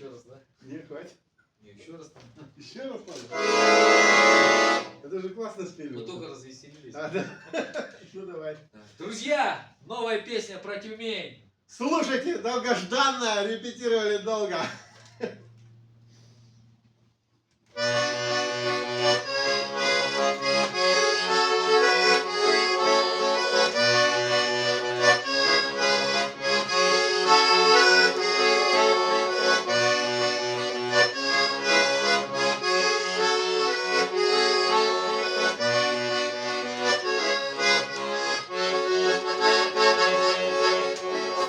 еще раз, да? Не, хватит. Не, еще раз. Еще раз надо. Это же классно спели. Мы только развеселились. А, да? Ну давай. Друзья, новая песня про Тюмень. Слушайте, долгожданно, репетировали долго.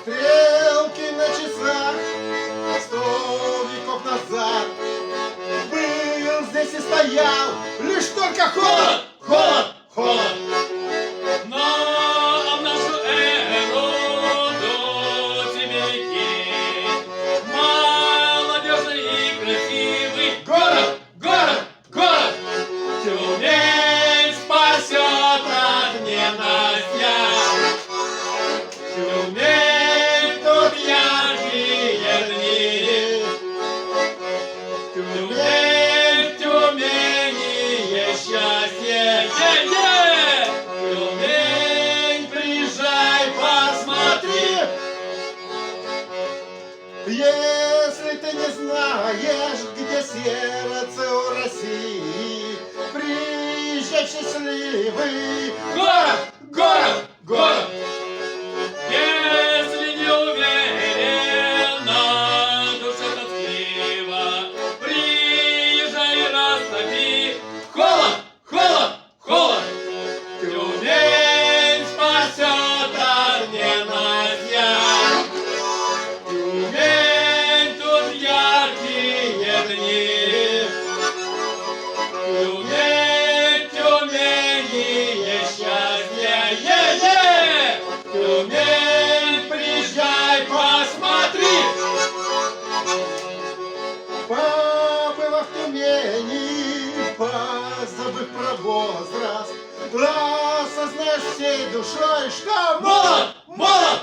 Стрелки на часах 100 веков назад был здесь и стоял лишь только холод, холод, холод. Но в нашу эру до Тюмени молодежный и красивый Город, город, город. Тюмень спасет от ненастья. Тюмень, тут яркие дни. Тюмень, в Тюмени есть счастье. Тюмень, приезжай, посмотри. если ты не знаешь, где сердце у России, приезжай счастливый. Город, город, город. Если не уверен, на душе тоскливо, приезжай и растопи. Холод, холод, холод. Тюмень спасет от ненастья. Тюмень, тут яркие дни. Тюмень, в Тюмени есть счастье. Тюмень, приезжай, посмотри. Побыла в Тюмени, позабыв про возраст, осознаешь всей душой, что Молод, молод,